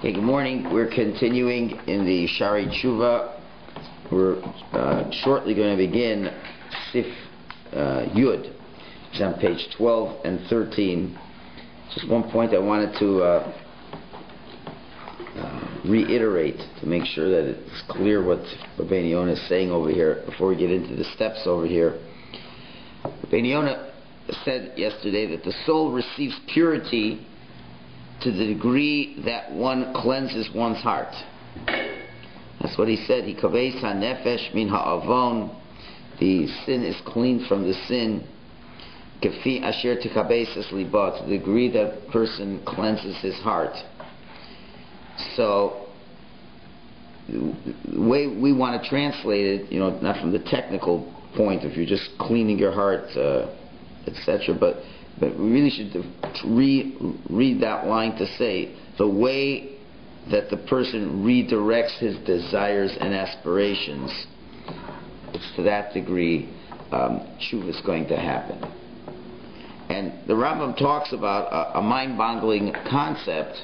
Okay, good morning. We're continuing in the Shari Teshuva. We're shortly going to begin Sif Yud. It's on page 12 and 13. Just one point I wanted to reiterate to make sure that it's clear what Rabbi Yonah is saying over here before we get into the steps over here. Rabbi Yonah said yesterday that the soul receives purity to the degree that one cleanses one's heart. That's what he said. He kaveis hanefesh min ha'avon. The sin is cleaned from the sin. Kefi asher tikabeis es liba, to the degree that a person cleanses his heart. So the way we want to translate it, not from the technical point if you're just cleaning your heart, etc., but we really should read that line to say the way that the person redirects his desires and aspirations, it's to that degree Teshuva is going to happen. And the Rambam talks about a mind-boggling concept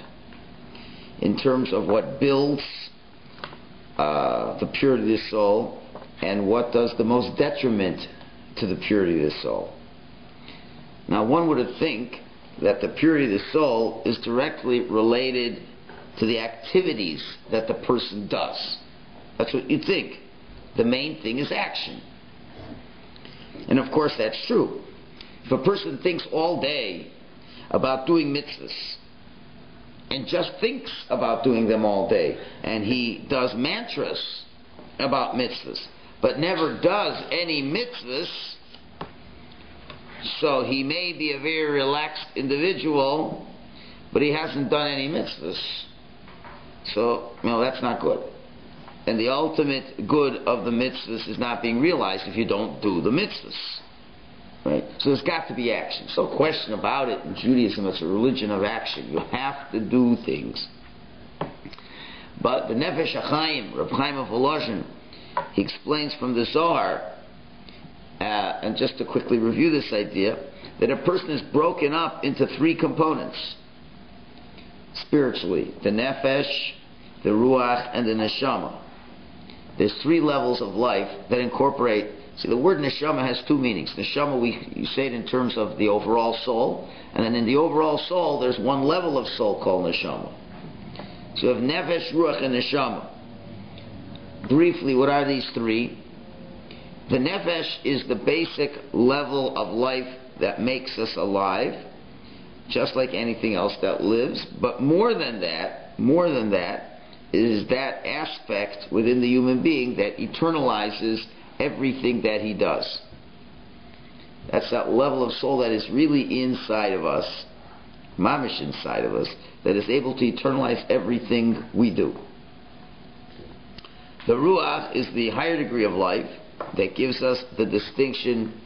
in terms of what builds the purity of the soul and what does the most detriment to the purity of the soul. Now, one would think that the purity of the soul is directly related to the activities that the person does. That's what you'd think. The main thing is action. And of course that's true. If a person thinks all day about doing mitzvahs, and just thinks about doing them all day, and he does mantras about mitzvahs, but never does any mitzvahs, so he may be a very relaxed individual, but he hasn't done any mitzvahs. So, that's not good. And the ultimate good of the mitzvahs is not being realized if you don't do the mitzvahs. Right? So there's got to be action. So no question about it. In Judaism, it's a religion of action. You have to do things. But the Nefesh HaChaim, Reb Chaim of Volozhin, he explains from the Zohar, and just to quickly review this idea, that a person is broken up into three components spiritually: the nefesh, the ruach, and the neshama. There's three levels of life that incorporate. See, the word neshama has two meanings. Neshama, you say it in terms of the overall soul, and then in the overall soul there's one level of soul called neshama. So you have nefesh, ruach, and neshama. Briefly, what are these three? The nefesh is the basic level of life that makes us alive, just like anything else that lives. But more than that is that aspect within the human being that eternalizes everything that he does. That's that level of soul that is really inside of us, mamish inside of us, that is able to eternalize everything we do. The ruach is the higher degree of life that gives us the distinction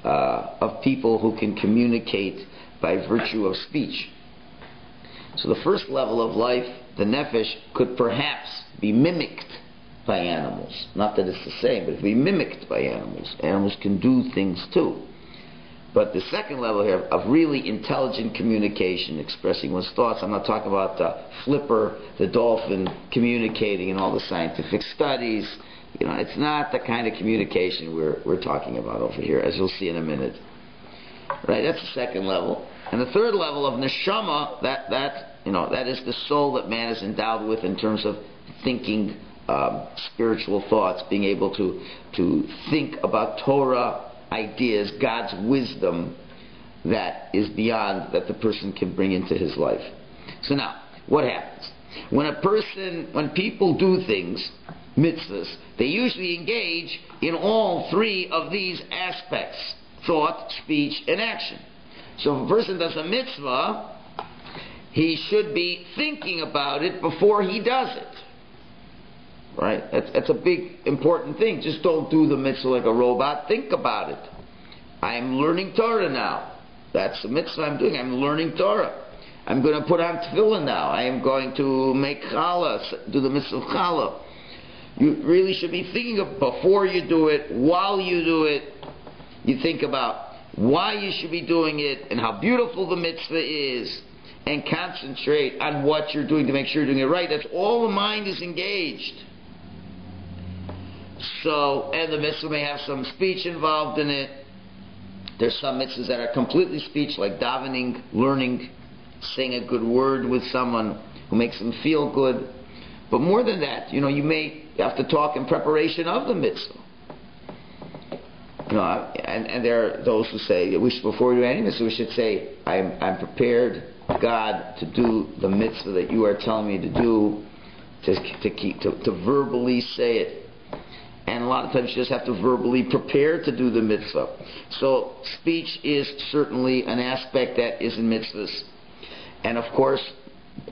of people who can communicate by virtue of speech. So the first level of life, the nefesh, could perhaps be mimicked by animals. Not that it's the same, but it could be mimicked by animals. Animals can do things too. But the second level here of really intelligent communication, expressing one's thoughts, I'm not talking about the flipper, the dolphin communicating and all the scientific studies. It's not the kind of communication we're talking about over here, as you'll see in a minute. Right? That's the second level. And the third level of neshama, that is the soul that man is endowed with in terms of thinking spiritual thoughts, being able to think about Torah ideas, God's wisdom that is beyond, that the person can bring into his life. So now, what happens? When people do things, mitzvahs, they usually engage in all three of these aspects: thought, speech, and action. So if a person does a mitzvah, he should be thinking about it before he does it. Right? That's a big, important thing. Just don't do the mitzvah like a robot. Think about it. I'm learning Torah now. That's the mitzvah I'm doing. I'm learning Torah. I'm going to put on tefillin now. I am going to make challah, do the mitzvah of challah. You really should be thinking of before you do it, while you do it. You think about why you should be doing it and how beautiful the mitzvah is, and concentrate on what you're doing to make sure you're doing it right. That's all the mind is engaged. So, and the mitzvah may have some speech involved in it. There's some mitzvahs that are completely speech, like davening, learning, saying a good word with someone who makes them feel good. But more than that, you may have to talk in preparation of the mitzvah. And there are those who say, before we do any mitzvah, we should say, I'm prepared, God, to do the mitzvah that you are telling me to do, to verbally say it. And a lot of times you just have to verbally prepare to do the mitzvah. So speech is certainly an aspect that is in mitzvahs. And of course,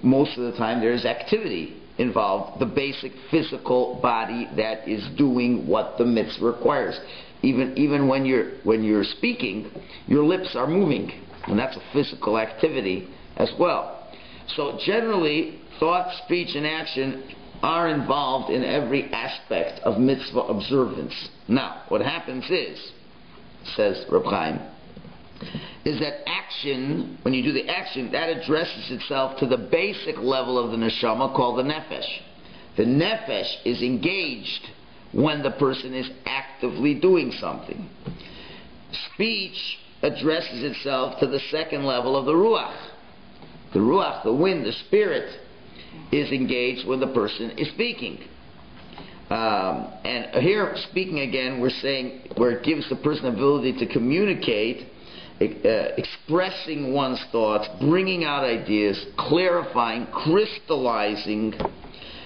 most of the time there is activity involved, the basic physical body that is doing what the mitzvah requires. Even when you're speaking, your lips are moving, and that's a physical activity as well. So generally, thought, speech, and action are involved in every aspect of mitzvah observance. Now, what happens is, says Reb Chaim, is that action, when you do the action, that addresses itself to the basic level of the neshama called the nefesh. The nefesh is engaged when the person is actively doing something. Speech addresses itself to the second level of the ruach. The ruach, the wind, the spirit, is engaged when the person is speaking. And here, speaking again, we're saying where it gives the person the ability to communicate, expressing one's thoughts, bringing out ideas, clarifying, crystallizing.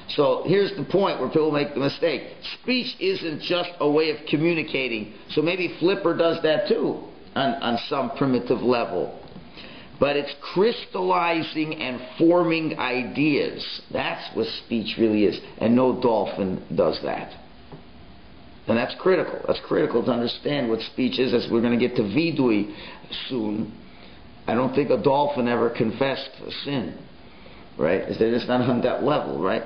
So here's the point where people make the mistake. Speech isn't just a way of communicating. So maybe Flipper does that too on some primitive level. But it's crystallizing and forming ideas. That's what speech really is. And no dolphin does that. And that's critical. That's critical to understand what speech is, as we're going to get to vidui soon. I don't think a dolphin ever confessed a sin. Right? They're just not on that level, right?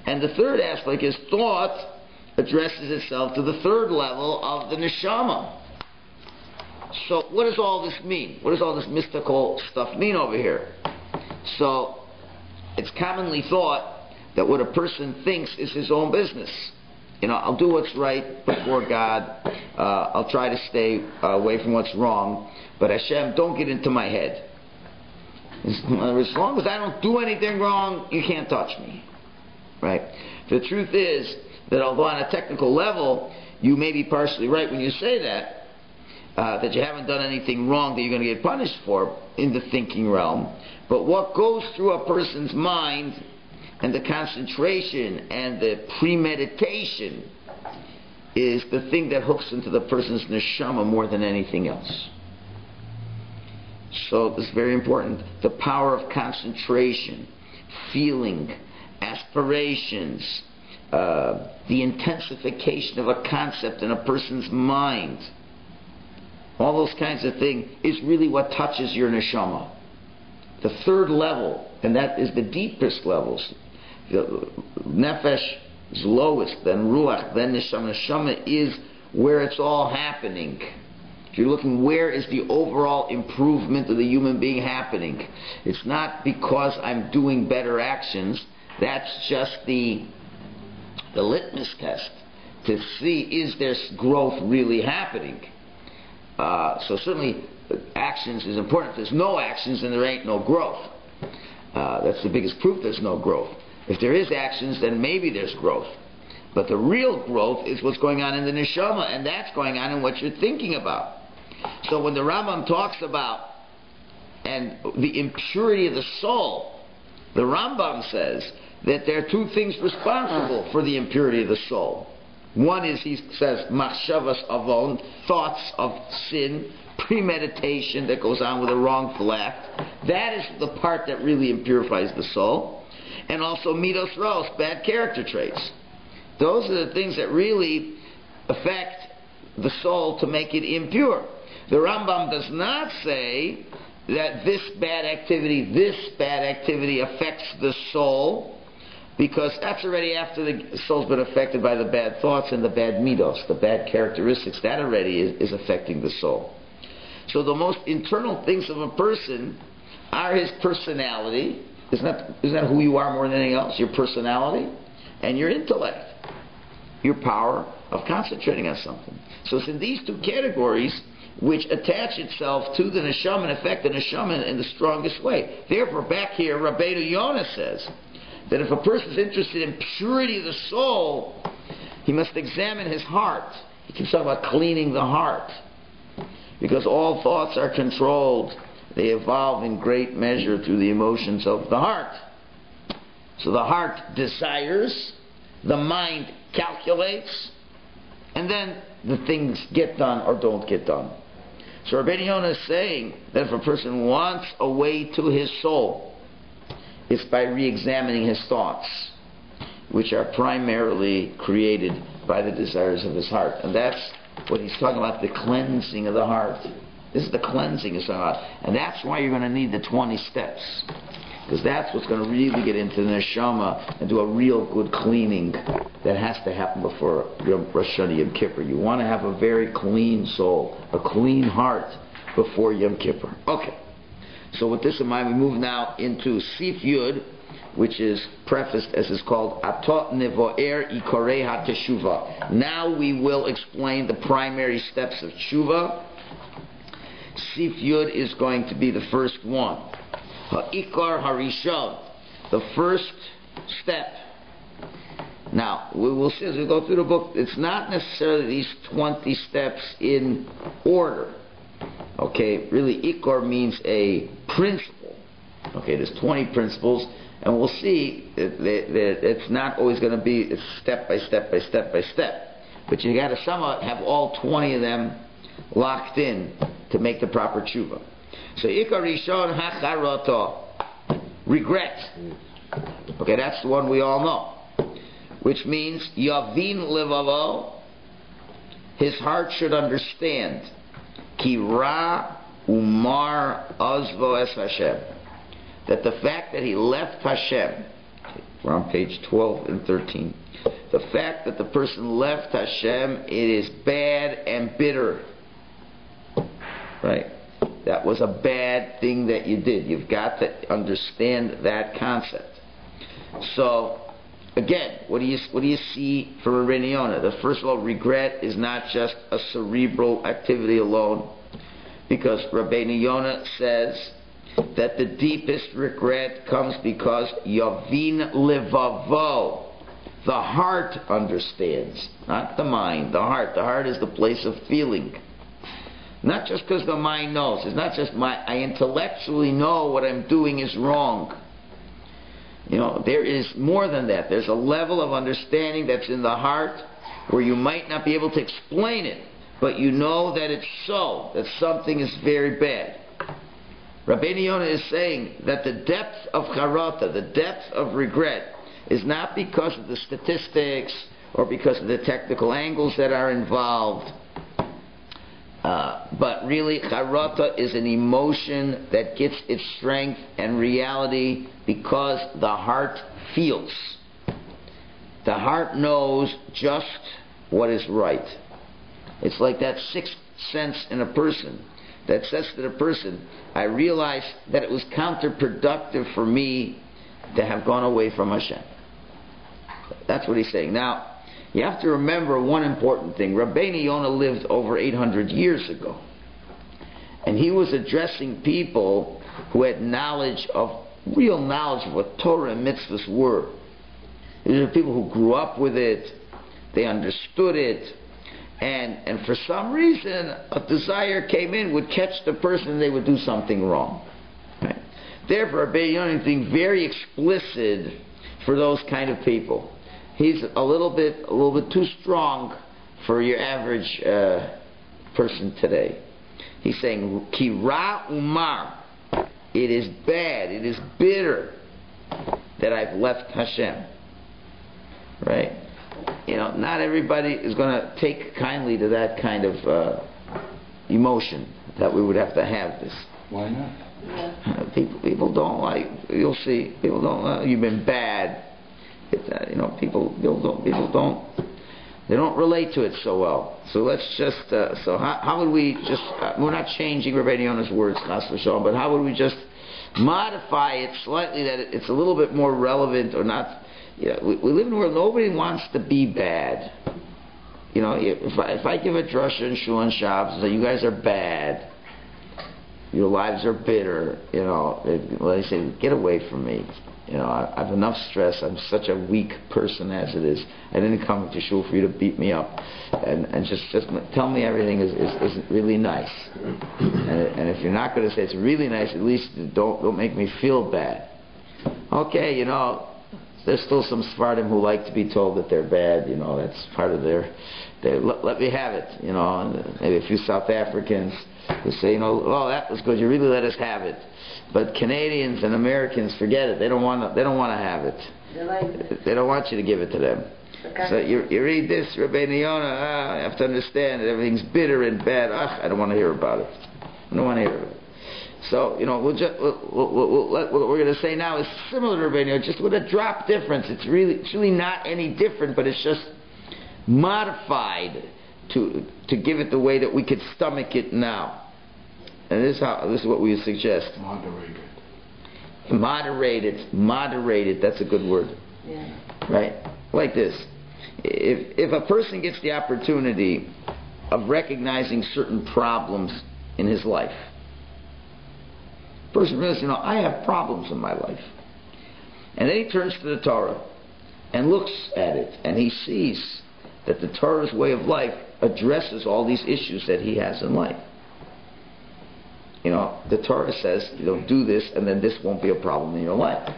And the third aspect is thought addresses itself to the third level of the neshama. So what does all this mean? What does all this mystical stuff mean over here? So it's commonly thought that what a person thinks is his own business. I'll do what's right before God. I'll try to stay away from what's wrong. But Hashem, don't get into my head. As long as I don't do anything wrong, you can't touch me. Right? The truth is that although on a technical level you may be partially right when you say that, that you haven't done anything wrong that you're going to get punished for in the thinking realm, but what goes through a person's mind and the concentration and the premeditation is the thing that hooks into the person's neshama more than anything else. So this is very important. The power of concentration, feeling, aspirations, the intensification of a concept in a person's mind, all those kinds of things is really what touches your neshama. The third level, and that is the deepest levels. The nefesh is lowest, then ruach, then neshama. Neshama is where it's all happening. If you're looking, where is the overall improvement of the human being happening? It's not because I'm doing better actions. That's just the litmus test to see, is there growth really happening? So certainly actions is important. If there's no actions, then there ain't no growth. That's the biggest proof there's no growth. If there is actions, then maybe there's growth. But the real growth is what's going on in the neshama, and that's going on in what you're thinking about. So when the Rambam talks about and the impurity of the soul, the Rambam says that there are two things responsible for the impurity of the soul. One is, he says, machshavas avon, thoughts of sin, premeditation that goes on with a wrongful act. That is the part that really impurifies the soul. And also midos ros, bad character traits. Those are the things that really affect the soul to make it impure. The Rambam does not say that this bad activity affects the soul, because that's already after the soul's been affected by the bad thoughts and the bad midos, the bad characteristics. That already is affecting the soul. So the most internal things of a person are his personality. Isn't that who you are more than anything else? Your personality and your intellect. Your power of concentrating on something. So it's in these two categories which attach itself to the neshama and affect the neshama in the strongest way. Therefore, back here, Rabbi Yonah says that if a person is interested in purity of the soul, he must examine his heart. He keeps talking about cleaning the heart. Because all thoughts are controlled. They evolve in great measure through the emotions of the heart. So the heart desires, the mind calculates, and then the things get done or don't get done. So Rabbi Yonah is saying that if a person wants a way to his soul, it's by re-examining his thoughts, which are primarily created by the desires of his heart. And that's what he's talking about, the cleansing of the heart. This is the cleansing of the heart. And that's why you're going to need the 20 steps. Because that's what's going to really get into the neshama and do a real good cleaning that has to happen before Rosh Hashanah Yom Kippur. You want to have a very clean soul, a clean heart before Yom Kippur. Okay. So with this in mind, we move now into Sif Yud, which is prefaced as is called Atot Nevo'er Ikorei HaTeshuva. Now we will explain the primary steps of Teshuva. Sif Yud is going to be the first one. Ha'ikar Harishon, the first step. Now, we will see as we go through the book, it's not necessarily these 20 steps in order. Okay, really, Ikar means a principle. Okay, there's 20 principles, and we'll see that it's not always going to be step by step by step by step. But you got to somehow have all 20 of them locked in to make the proper tshuva. So Ikar Rishon Hacharoto, regret. Okay, that's the one we all know. Which means Yavin Levavo, his heart should understand. Ki Ra Umar Azvo Es Hashem, that the fact that he left Hashem, we're on page 12 and 13, the fact that the person left Hashem, it is bad and bitter. Right? That was a bad thing that you did. You've got to understand that concept. So, again, what do you see from Rabbi Yonah? The first of all, regret is not just a cerebral activity alone, because Rabbi Yonah says that the deepest regret comes because Yavin Levavo, the heart understands, not the mind. The heart. The heart is the place of feeling. Not just because the mind knows. It's not just I intellectually know what I'm doing is wrong. You know, there is more than that. There's a level of understanding that's in the heart where you might not be able to explain it, but you know that it's so, that something is very bad. Rabbi Yonah is saying that the depth of charata, the depth of regret, is not because of the statistics or because of the technical angles that are involved. But really, charata is an emotion that gets its strength and reality because the heart feels. The heart knows just what is right. It's like that sixth sense in a person that says to the person, I realized that it was counterproductive for me to have gone away from Hashem. That's what he's saying. Now, you have to remember one important thing. Rabbi Yonah lived over 800 years ago. And he was addressing people who had real knowledge of what Torah and mitzvahs were. These are people who grew up with it. They understood it. And for some reason, a desire came in, would catch the person, and they would do something wrong. Right? Therefore, Rabbi Yonah is being very explicit for those kind of people. He's a little bit too strong for your average person today. He's saying, Ki Ra Umar, it is bad, it is bitter that I've left Hashem. Right? You know, not everybody is going to take kindly to that kind of emotion that we would have to have this. Why not? People don't like. You'll see. People don't. You've been bad. You know, people don't. They don't relate to it so well. So let's just. So how would we just? We're not changing Rabbi Yonah's words, Chas v'Shalom, but how would we just modify it slightly that it's a little bit more relevant or not. We live in a world nobody wants to be bad. If I give a drasha and shul and Shabbos and say you guys are bad, your lives are bitter, they say get away from me. I have enough stress. I'm such a weak person as it is. I didn't come to shul for you to beat me up, and just tell me everything is really nice. And if you're not going to say it's really nice, at least don't make me feel bad. Okay, there's still some Sephardim who like to be told that they're bad. That's part of their let me have it. And maybe a few South Africans who say, oh, that was good. You really let us have it. But Canadians and Americans, forget it. They don't want to have it. They don't want you to give it to them. Okay. So you read this, Rabbi Yonah, you have to understand that everything's bitter and bad. I don't want to hear about it. I don't want to hear about it. So, what we're going to say now is similar to Rabbi Yonah, just with a drop difference. It's really not any different, but it's just modified to give it the way that we could stomach it now. And this is what we suggest. Moderated. That's a good word. Yeah. Right? Like this. If a person gets the opportunity of recognizing certain problems in his life, person realizes, I have problems in my life. And then he turns to the Torah and looks at it, and he sees that the Torah's way of life addresses all these issues that he has in life. The Torah says, do this, and then this won't be a problem in your life.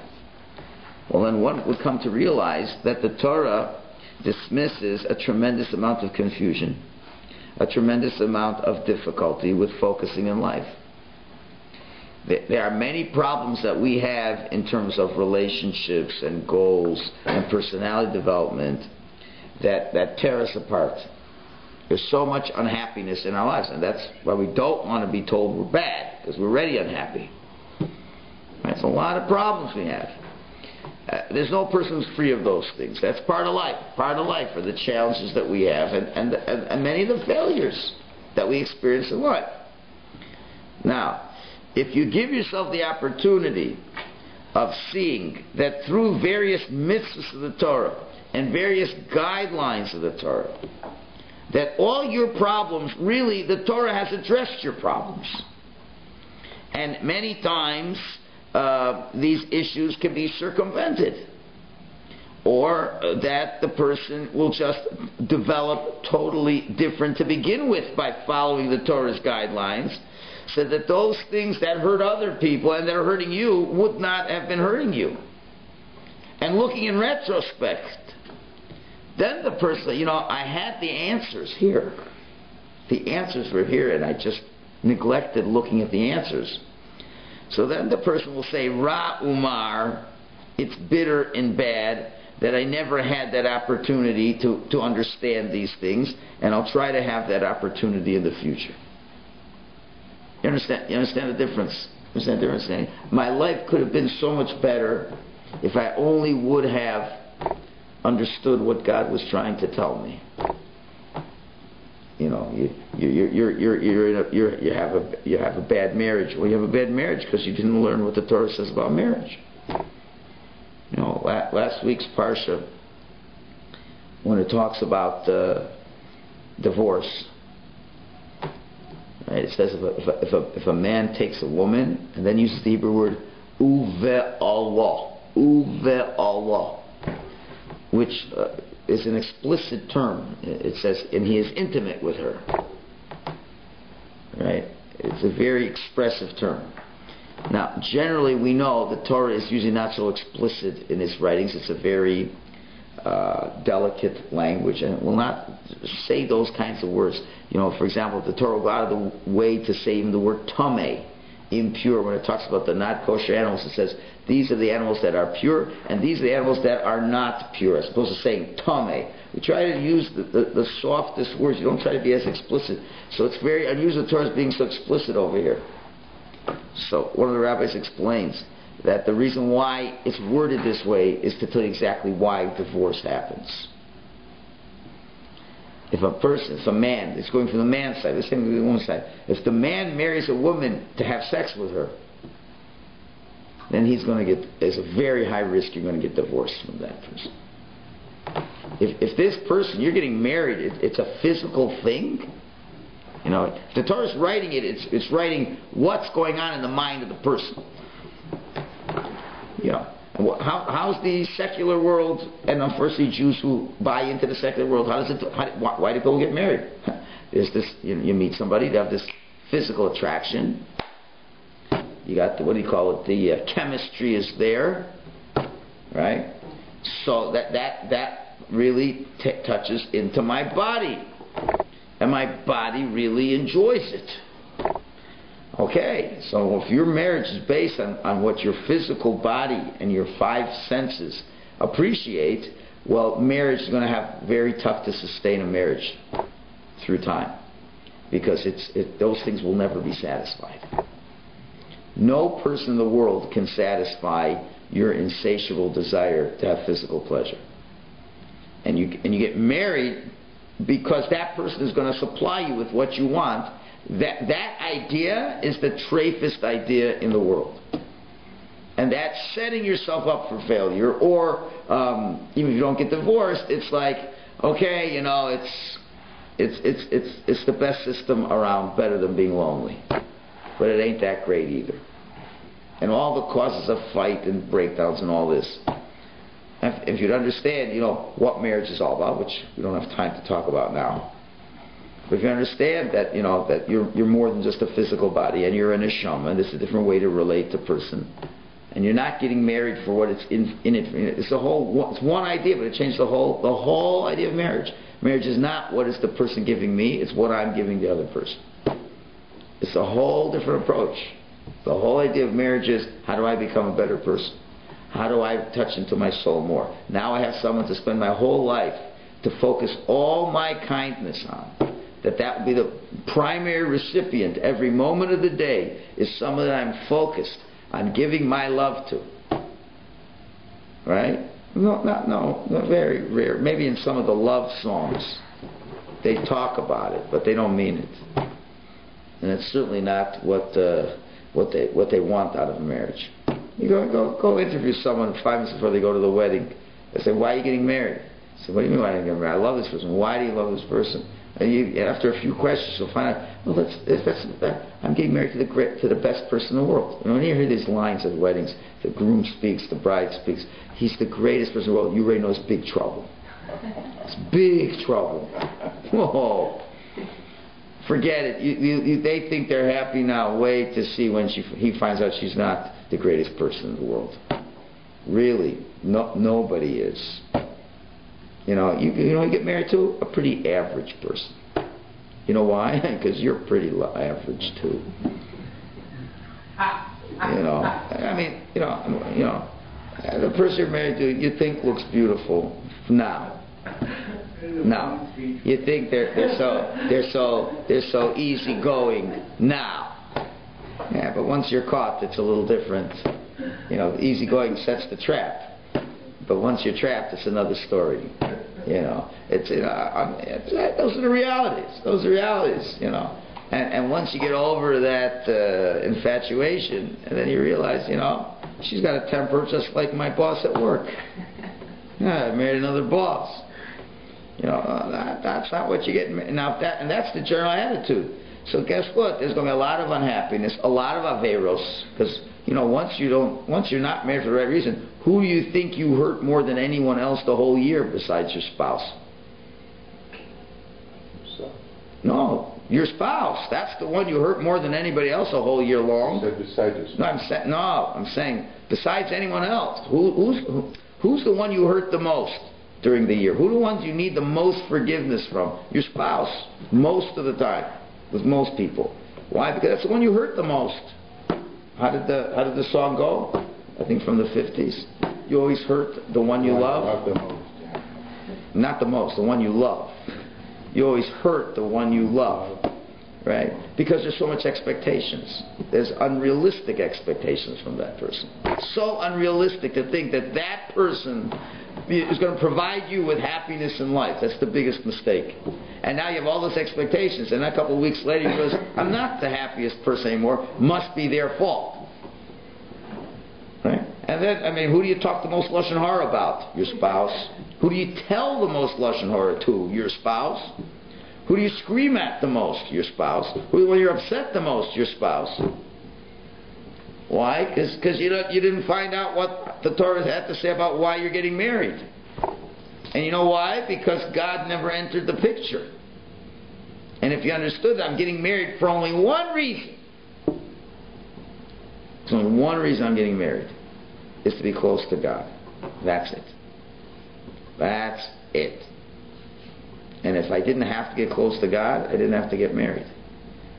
Well, then one would come to realize that the Torah dismisses a tremendous amount of confusion, a tremendous amount of difficulty with focusing in life. There are many problems that we have in terms of relationships and goals and personality development that tear us apart. There's so much unhappiness in our lives, and that's why we don't want to be told we're bad, because we're already unhappy. That's a lot of problems we have. There's no person who's free of those things. That's part of life. Part of life are the challenges that we have and many of the failures that we experience in life. Now, if you give yourself the opportunity of seeing that through various mitzvahs of the Torah and various guidelines of the Torah, that all your problems, really, the Torah has addressed your problems. And many times, these issues can be circumvented. Or that the person will just develop totally different to begin with by following the Torah's guidelines, so that those things that hurt other people and that are hurting you would not have been hurting you. And looking in retrospect, then the person, I had the answers here. The answers were here, and I just neglected looking at the answers. So then the person will say, Ra Umar, it's bitter and bad that I never had that opportunity to understand these things, and I'll try to have that opportunity in the future. You understand the difference? You understand the difference? My life could have been so much better if I only would have understood what God was trying to tell me. You have a bad marriage. Well, you have a bad marriage because you didn't learn what the Torah says about marriage. Last week's parsha, when it talks about divorce, right? It says if a man takes a woman and then uses the Hebrew word uve'allah, which is an explicit term. It says, and he is intimate with her. Right? It's a very expressive term. Now, generally we know the Torah is usually not so explicit in its writings. It's a very delicate language, and it will not say those kinds of words. For example, the Torah will go out of the way to say even the word Thu May, impure. When it talks about the not kosher animals, it says these are the animals that are pure, and these are the animals that are not pure, as opposed to saying Thu May. We try to use the softest words. You don't try to be as explicit. So it's very unusual, the Torah is being so explicit over here. So one of the rabbis explains that the reason why it's worded this way is to tell you exactly why divorce happens. If a man, it's going from the man's side, the same with the woman's side. If the man marries a woman to have sex with her, then there's a very high risk you're going to get divorced from that person. If this person, you're getting married, it's a physical thing. If the Torah is writing it, it's writing what's going on in the mind of the person. How's the secular world, and unfortunately Jews who buy into the secular world, why do people get married? There's this, you meet somebody, they have this physical attraction. You got what do you call it? The chemistry is there, right? So that really touches into my body, and my body really enjoys it. Okay, so if your marriage is based on what your physical body and your five senses appreciate, well, marriage is going to have very tough to sustain a marriage through time, because those things will never be satisfied. No person in the world can satisfy your insatiable desire to have physical pleasure. And you get married because that person is going to supply you with what you want. That idea is the trafest idea in the world. And that's setting yourself up for failure. Or even if you don't get divorced, it's like, okay, it's the best system around, better than being lonely. But it ain't that great either. And all the causes of fight and breakdowns and all this. If you'd understand, what marriage is all about, which we don't have time to talk about now. But if you understand that, that you're more than just a physical body, and you're a neshama, and this is a different way to relate to person, and you're not getting married for what it's in it. It's one idea, but it changed the whole idea of marriage. Marriage is not what is the person giving me; it's what I'm giving the other person. It's a whole different approach. The whole idea of marriage is, how do I become a better person? How do I touch into my soul more? Now I have someone to spend my whole life to focus all my kindness on. That will be the primary recipient every moment of the day, is someone that I'm focused on giving my love to. Right? No, very rare. Maybe in some of the love songs they talk about it, but they don't mean it. And it's certainly not what they want out of a marriage. You go interview someone 5 minutes before they go to the wedding. They say, "Why are you getting married?" I say, "What do you mean why are you getting married? I love this person." "Why do you love this person?" And after a few questions, you'll find out, well, I'm getting married to the best person in the world. When you hear these lines at weddings, the groom speaks, the bride speaks, he's the greatest person in the world, you already know it's big trouble. It's big trouble. Whoa. Forget it. They think they're happy now. Wait to see when he finds out she's not the greatest person in the world. Really, nobody is. You get married to a pretty average person. You know why? Because you're pretty average too. The person you're married to, you think looks beautiful now. Now, you think they're so easygoing now. Yeah, but once you're caught, it's a little different. Easygoing sets the trap. But once you're trapped, it's another story. Those are the realities. Those are realities. And once you get over that infatuation, and then you realize, she's got a temper just like my boss at work. Yeah, I married another boss. That's not what you get now. And that's the general attitude. So guess what? There's going to be a lot of unhappiness, a lot of averos, because once you're not married for the right reason, who do you think you hurt more than anyone else the whole year besides your spouse? No, your spouse. That's the one you hurt more than anybody else the whole year long. You said besides your spouse. I'm saying besides anyone else. Who's the one you hurt the most during the year? Who are the ones you need the most forgiveness from? Your spouse, most of the time, with most people. Why? Because that's the one you hurt the most. How did the song go? I think from the 50s. You always hurt the one you love. Not the most. Not the most, the one you love. You always hurt the one you love, right? Because there's so much expectations. There's unrealistic expectations from that person. So unrealistic to think that person is going to provide you with happiness in life. That's the biggest mistake. And now you have all those expectations, and a couple of weeks later you realize, I'm not the happiest person anymore. Must be their fault. And then, I mean, who do you talk the most lashon hara about? Your spouse. Who do you tell the most lashon hara to? Your spouse. Who do you scream at the most? Your spouse. Who when you're upset the most? Your spouse. Why? Because you didn't find out what the Torah had to say about why you're getting married. And you know why? Because God never entered the picture. And if you understood that I'm getting married for only one reason, there's only one reason I'm getting married, is to be close to God. That's it. That's it. And if I didn't have to get close to God, I didn't have to get married.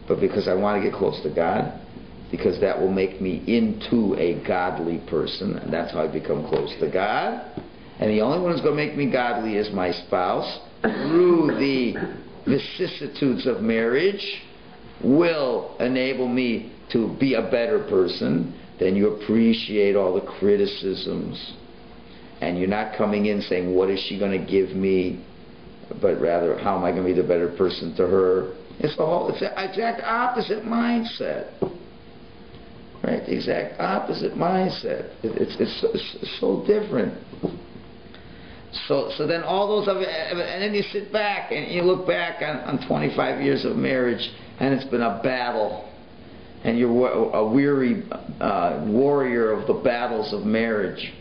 But because I want to get close to God, because that will make me into a godly person, and that's how I become close to God. And the only one who's going to make me godly is my spouse, through the vicissitudes of marriage, will enable me to be a better person. Then you appreciate all the criticisms, and you're not coming in saying, what is she going to give me, but rather, how am I going to be the better person to her? It's the exact opposite mindset. Right? The exact opposite mindset. It's so different. So then all those, and then you sit back and you look back on 25 years of marriage, and it's been a battle, and you're a weary warrior of the battles of marriage,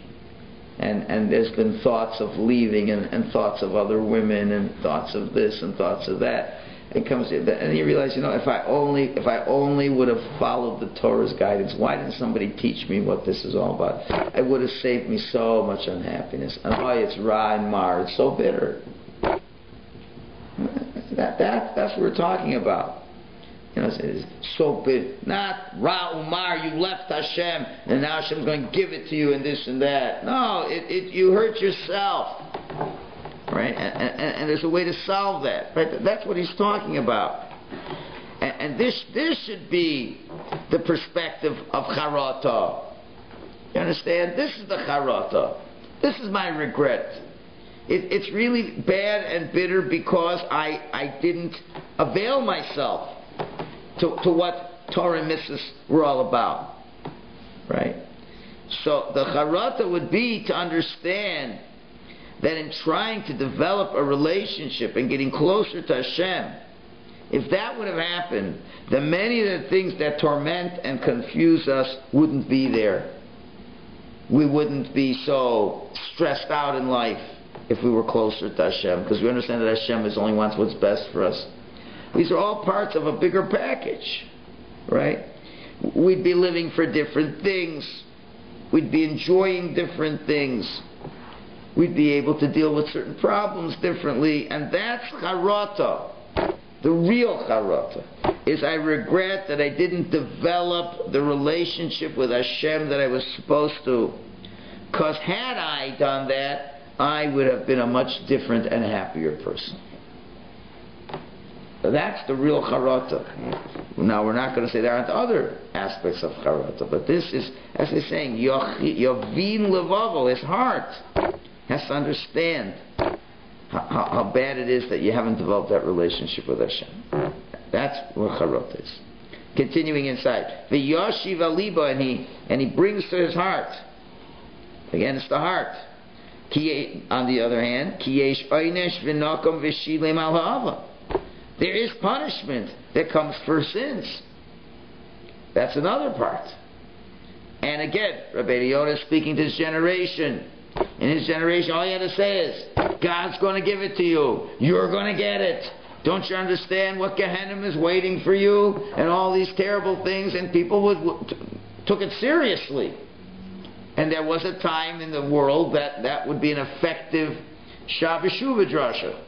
and there's been thoughts of leaving, and thoughts of other women, and thoughts of this and thoughts of that. It comes, and you realize, if I only would have followed the Torah's guidance, why didn't somebody teach me what this is all about? It would have saved me so much unhappiness. And it's ra and mar, it's so bitter. That's what we're talking about. It's so bitter. Not ra umar, you left Hashem, and now Hashem's going to give it to you, and this and that. No, you hurt yourself. Right? And there's a way to solve that. Right? That's what he's talking about. And this should be the perspective of charata. You understand? This is the charata. This is my regret. It's really bad and bitter because I didn't avail myself to what Torah and mitzvahs were all about. Right? So the charata would be to understand that in trying to develop a relationship and getting closer to Hashem, if that would have happened, then many of the things that torment and confuse us wouldn't be there. We wouldn't be so stressed out in life if we were closer to Hashem, because we understand that Hashem only wants what's best for us. These are all parts of a bigger package, right? We'd be living for different things. We'd be enjoying different things. We'd be able to deal with certain problems differently, and that's charata. The real charata is I regret that I didn't develop the relationship with Hashem that I was supposed to, because had I done that, I would have been a much different and happier person. So that's the real charata. Now we're not going to say there aren't other aspects of charata, but this is, as we're saying, yovin levavo, his heart has to understand how bad it is that you haven't developed that relationship with Hashem. That's what charot is. Continuing inside, v'yoshiv aliba, and he brings to his heart. Again, it's the heart. On the other hand, ki yesh oynesh v'nokom v'shilem al ha'ava. There is punishment that comes for sins. That's another part. And again, Rabbi Yonah is speaking to his generation. In his generation, all you had to say is, God's going to give it to you. You're going to get it. Don't you understand what Gehenna is waiting for you? And all these terrible things. And people took it seriously. And there was a time in the world that would be an effective Shabbos Shuvah drasha.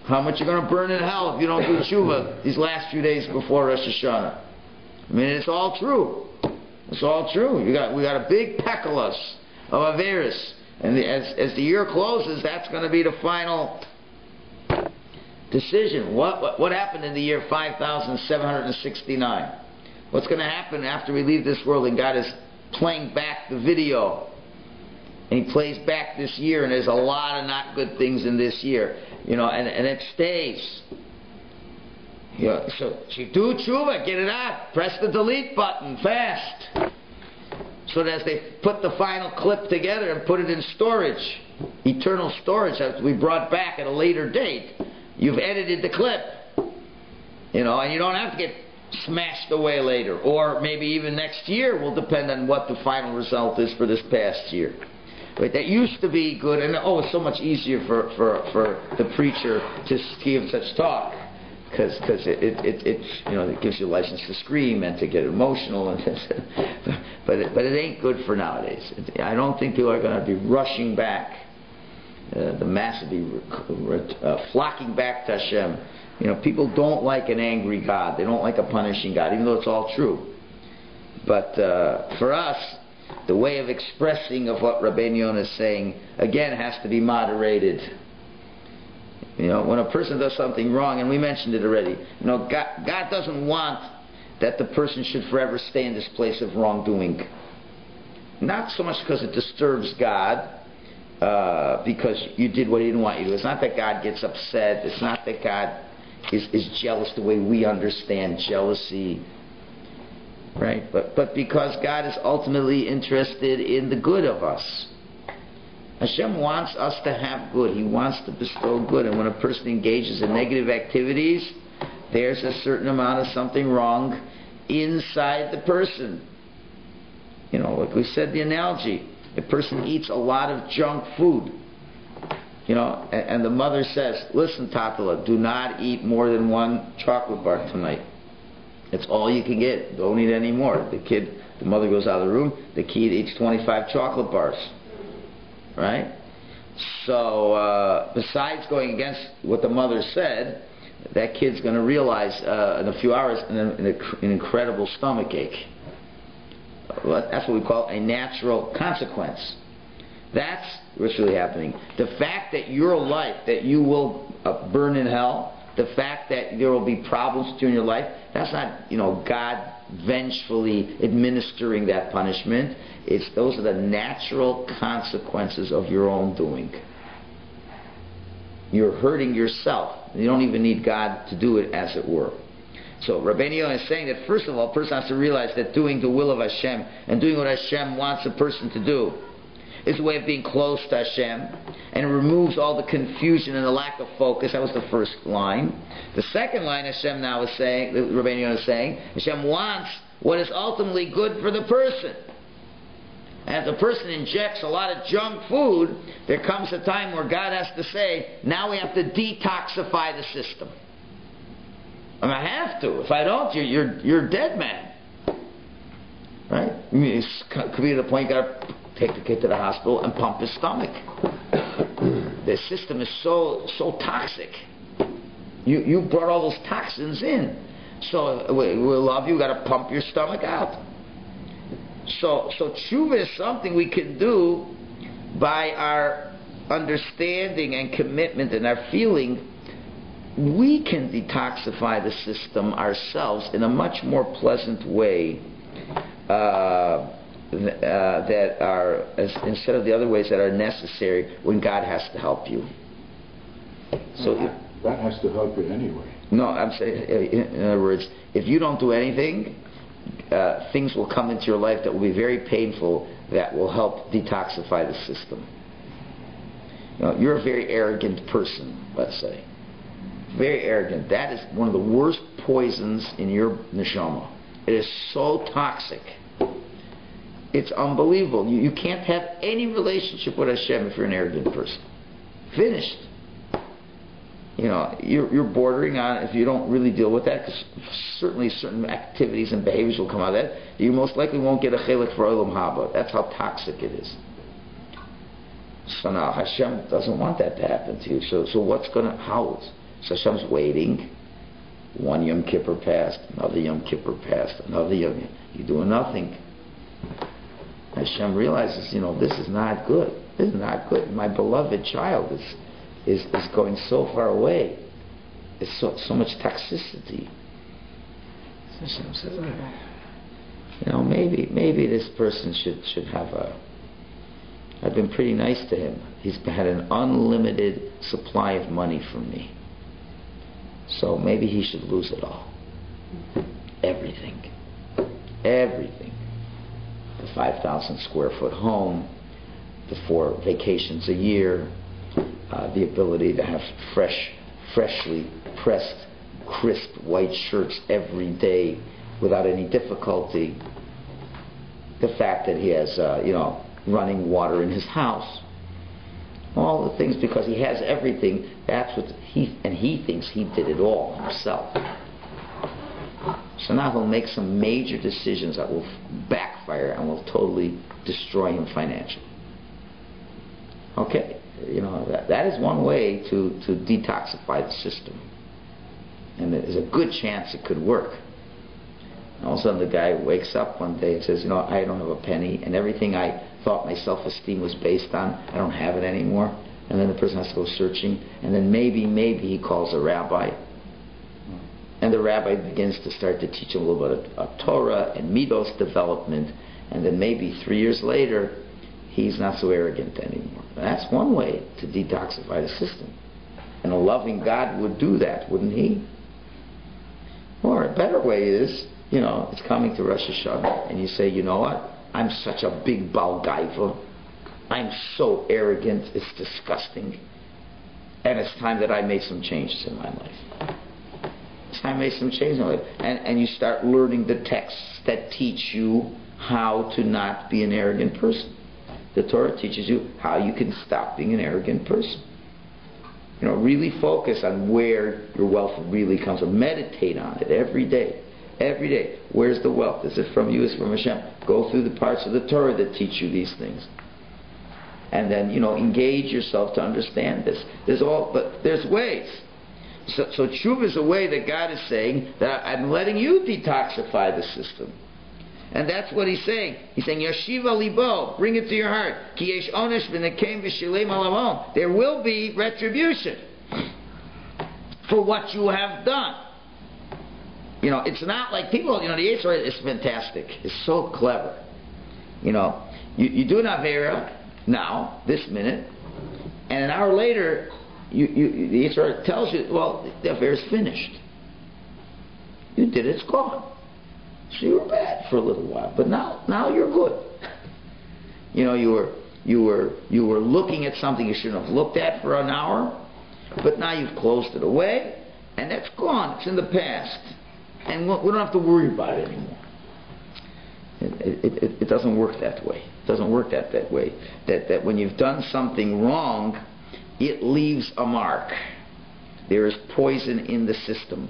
How much you're going to burn in hell if you don't do Shuvah these last few days before Rosh Hashanah. I mean, it's all true. It's all true. We got a big pekalos of Averis. And as the year closes, that's going to be the final decision. What happened in the year 5769? What's going to happen after we leave this world and God is playing back the video? And He plays back this year, and there's a lot of not good things in this year. And it stays. So you do tshuva, get it out. Press the delete button fast. so that as they put the final clip together and put it in storage, eternal storage that we brought back at a later date, you've edited the clip, and you don't have to get smashed away later, or maybe even next year will depend on what the final result is for this past year. But that used to be good, and it's so much easier for the preacher to give such talk, because it gives you a license to scream and to get emotional, but it ain't good for nowadays. I don't think people are going to be rushing back. The mass will be flocking back to Hashem. People don't like an angry God. They don't like a punishing God, even though it's all true. But for us, the way of expressing of what Rabbeinu Yonah is saying, again, has to be moderated. When a person does something wrong, and we mentioned it already, God doesn't want that the person should forever stay in this place of wrongdoing. Not so much because it disturbs God, because you did what He didn't want you to. It's not that God gets upset. It's not that God is jealous the way we understand jealousy, right? But because God is ultimately interested in the good of us. Hashem wants us to have good. He wants to bestow good. And when a person engages in negative activities, there's a certain amount of something wrong inside the person. Like we said, the analogy, a person eats a lot of junk food, and the mother says, listen, Tatala, do not eat more than one chocolate bar tonight. It's all you can get. Don't eat any more. The mother goes out of the room, the kid eats 25 chocolate bars. Right? So, besides going against what the mother said, that kid's going to realize in a few hours an incredible stomach ache. That's what we call a natural consequence. That's what's really happening. The fact that your life, that you will burn in hell, the fact that there will be problems during your life, that's not, God vengefully administering that punishment. Those are the natural consequences of your own doing. You're hurting yourself. You don't even need God to do it, as it were. So Rabbeinu Yonah is saying that first of all, a person has to realize that doing the will of Hashem and doing what Hashem wants a person to do is a way of being close to Hashem, and it removes all the confusion and the lack of focus. That was the first line. The second line Hashem now is saying, Rabbeinu Yonah is saying, Hashem wants what is ultimately good for the person. And if the person injects a lot of junk food, there comes a time where God has to say, now we have to detoxify the system. I have to. If I don't, you're a dead man. Right? It could be to the point you got to take the kid to the hospital and pump his stomach. The system is so toxic. You brought all those toxins in. So we love you. Got to pump your stomach out. So Teshuva is something we can do by our understanding and commitment and our feeling. We can detoxify the system ourselves in a much more pleasant way that are, instead of the other ways that are necessary when God has to help you. So that has to help you anyway. No, I'm saying, in other words, if you don't do anything, things will come into your life that will be very painful, that will help detoxify the system. You're a very arrogant person, let's say. Very arrogant. That is one of the worst poisons in your neshama. It is so toxic. It's unbelievable. You can't have any relationship with Hashem if you're an arrogant person. Finished. You're bordering on, if you don't really deal with that, because certainly certain activities and behaviors will come out of that, you most likely won't get a chelik for olam haba. That's how toxic it is. So now Hashem doesn't want that to happen to you. So what's going to, how? So Hashem's waiting. One Yom Kippur passed, another Yom Kippur passed, another Yom. You're doing nothing. Hashem realizes, this is not good. This is not good. My beloved child is going so far away. It's so much toxicity. So Hashem says, maybe this person should have I've been pretty nice to him. He's had an unlimited supply of money from me. So maybe he should lose it all. Everything. the 5,000 square foot home, the 4 vacations a year, the ability to have freshly pressed, crisp white shirts every day without any difficulty, the fact that he has running water in his house, all the things, because he has everything. That's what he thinks he did it all himself. So now he'll make some major decisions that will backfire and will totally destroy him financially. Okay, that is one way to detoxify the system, and there's a good chance it could work. And all of a sudden the guy wakes up one day and says, I don't have a penny, and everything I thought my self-esteem was based on, I don't have it anymore. And then the person has to go searching, and then maybe he calls a rabbi, and the rabbi begins to start to teach him a little bit of Torah and Midos development, and then maybe 3 years later he's not so arrogant anymore. That's one way to detoxify the system, and a loving God would do that, wouldn't he? Or a better way is, it's coming to Rosh Hashanah, and you say, you know what? I'm such a big Baal Gaiva. I'm so arrogant, it's disgusting. And it's time that I made some changes in my life. It's time I made some changes in my life. And you start learning the texts that teach you how to not be an arrogant person. The Torah teaches you how you can stop being an arrogant person. Really focus on where your wealth really comes from. Meditate on it every day. Every day. Where's the wealth? Is it from you? Is it from Hashem? Go through the parts of the Torah that teach you these things. And then, engage yourself to understand this. But there's ways. So Teshuva is a way that God is saying that I'm letting you detoxify the system. And that's what he's saying. He's saying, Yashiva libo, bring it to your heart. Ki yesh onesh v'nekem v'shilei malamon. There will be retribution for what you have done. It's not like people, the Yetzer is fantastic. It's so clever. You do an Avera now, this minute, and an hour later, the Yetzer tells you, well, the Avera is finished. You did it, it's gone. So you were bad for a little while, but now you're good. You were looking at something you shouldn't have looked at for an hour, but now you've closed it away, and that's gone. It's in the past. And we don't have to worry about it anymore. It doesn't work that way. It doesn't work that way. That when you've done something wrong, it leaves a mark. There is poison in the system.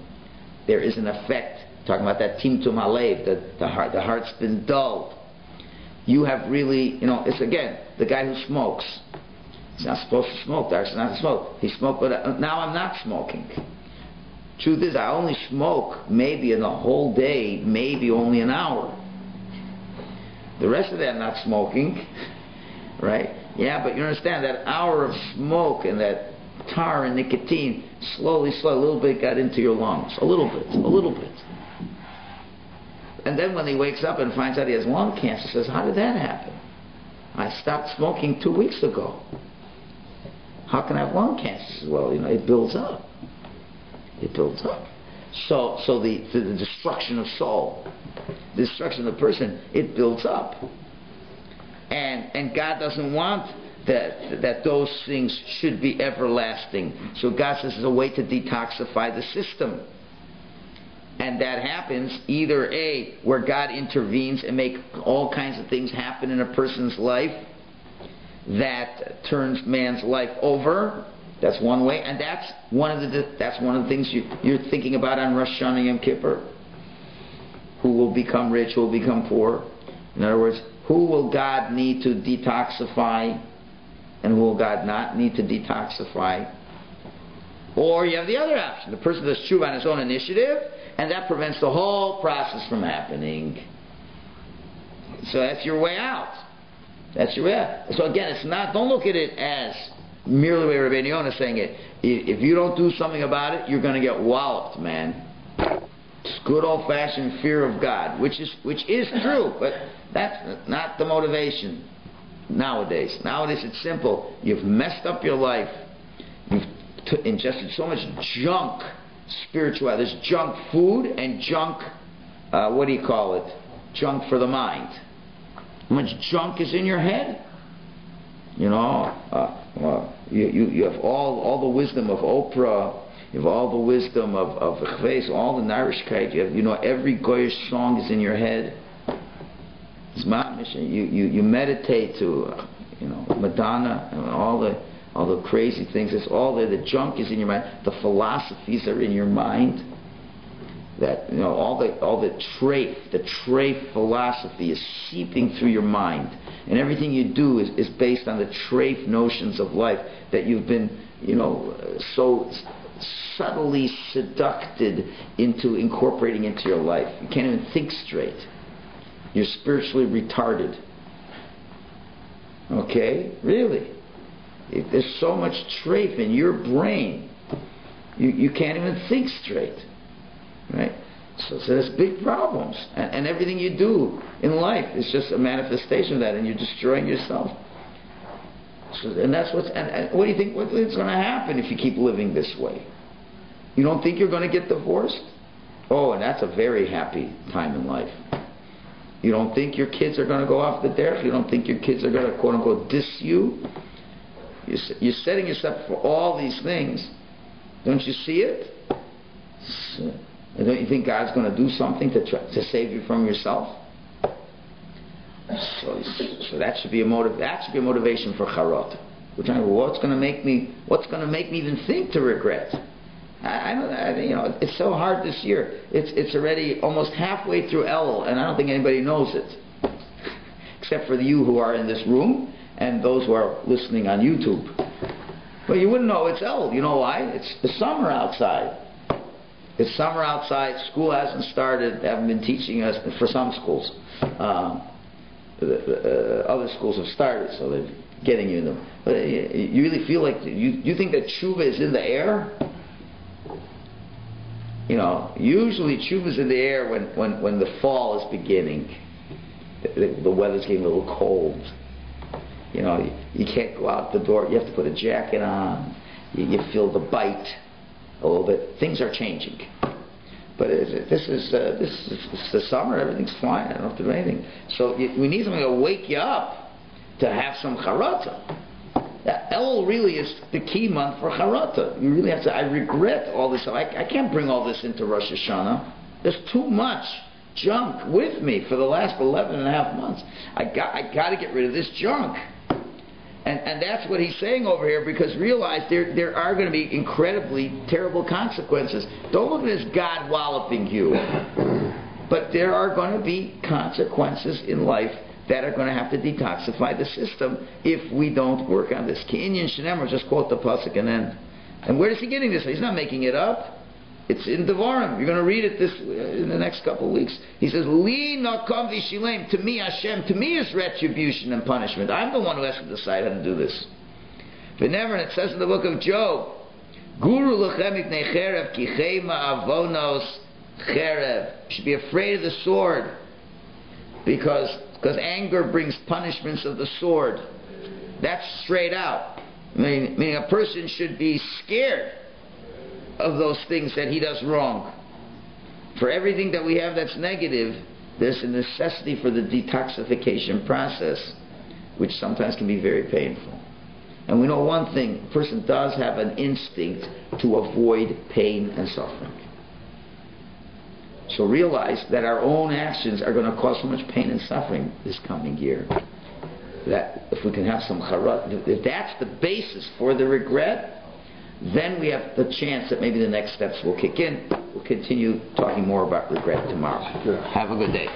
There is an effect. Talking about that timtum halev, the heart's been dulled. You have really, it's again, the guy who smokes. He's not supposed to smoke. That's not to smoke. He smoked, but now I'm not smoking. Truth is, I only smoke maybe in the whole day, maybe only an hour. The rest of that I'm not smoking, right? Yeah, but you understand that hour of smoke and that tar and nicotine, slowly, a little bit got into your lungs. A little bit. And then when he wakes up and finds out he has lung cancer, he says, how did that happen? I stopped smoking 2 weeks ago. How can I have lung cancer? He says, well, it builds up. It builds up. So the destruction of soul, the destruction of the person, it builds up. And God doesn't want that those things should be everlasting. So God says there's a way to detoxify the system. And that happens either A, where God intervenes and make all kinds of things happen in a person's life that turns man's life over. That's one way, and that's one of the things you're thinking about on Rosh Hashanah Yom Kippur. Who will become rich? Who will become poor? In other words, who will God need to detoxify, and who will God not need to detoxify? Or you have the other option: the person does tshuva on his own initiative, and that prevents the whole process from happening. So that's your way out. That's your way out. So again, it's not. Don't look at it as merely the way Rabbi Yonah is saying it. If you don't do something about it, you're going to get walloped, man. It's good old-fashioned fear of God, which is true, but that's not the motivation nowadays. Nowadays it's simple. You've messed up your life. You've ingested so much junk spirituality. There's junk food and junk, junk for the mind. How much junk is in your head? You know, you have all the wisdom of Oprah. You have all the wisdom of Chves, all the Narishkeit. You have, every Goyish song is in your head. It's mamish. You meditate to, Madonna and all the crazy things. It's all there. The junk is in your mind. The philosophies are in your mind. That all the treif philosophy is seeping through your mind, and everything you do is based on the treif notions of life that you've been so subtly seducted into incorporating into your life. You can't even think straight. You're spiritually retarded. Okay? Really. There's so much treif in your brain. You can't even think straight. Right? So there's big problems. And everything you do in life is just a manifestation of that, and you're destroying yourself. And that's and what do you think what's going to happen if you keep living this way? You don't think you're going to get divorced? Oh, and that's a very happy time in life. You don't think your kids are going to go off the derech? You don't think your kids are going to, quote unquote, diss you? You're setting yourself for all these things. Don't you see it? And don't you think God's going to do something to save you from yourself? So that should be a motivation for charot. We're trying to, what's going to make me even think to regret? It's so hard this year. It's already almost halfway through Elul, and I don't think anybody knows it, except for you who are in this room and those who are listening on YouTube. Well, you wouldn't know it's Elul. You know why? It's the summer outside. It's summer outside. School hasn't started. They haven't been teaching us for some schools. Other schools have started, so they're getting you in them. But you really feel like you think that Teshuva is in the air? Usually Teshuva is in the air when the fall is beginning. The weather's getting a little cold. You can't go out the door. You have to put a jacket on. You feel the bite a little bit. Things are changing. But this is the summer. Everything's fine. I don't have to do anything. So we need something to wake you up to have some charata. Elul really is the key month for charata. You really have to. I regret all this. I can't bring all this into Rosh Hashanah. There's too much junk with me for the last 11 and a half months. I got to get rid of this junk. And that's what he's saying over here, because realize there are going to be incredibly terrible consequences. Don't look at it as God walloping you. But there are going to be consequences in life that are going to have to detoxify the system if we don't work on this. Kinyan Shenemar, just quote the pasuk and end. And where is he getting this? He's not making it up. It's in Devarim. You're going to read it in the next couple of weeks. He says, Li nakom v'shilem, to me Hashem, to me is retribution and punishment. I'm the one who has to decide how to do this. Whenever, and it says in the book of Job, Guru lechem ipnei cherev, ki chema avonos cherev. You should be afraid of the sword, because anger brings punishments of the sword. That's straight out. Meaning a person should be scared of those things that he does wrong. For everything that we have that's negative, there's a necessity for the detoxification process, which sometimes can be very painful. And we know one thing, a person does have an instinct to avoid pain and suffering. So realize that our own actions are going to cause so much pain and suffering this coming year, that if we can have some charat, if that's the basis for the regret, then we have the chance that maybe the next steps will kick in. We'll continue talking more about regret tomorrow. Sure. Have a good day.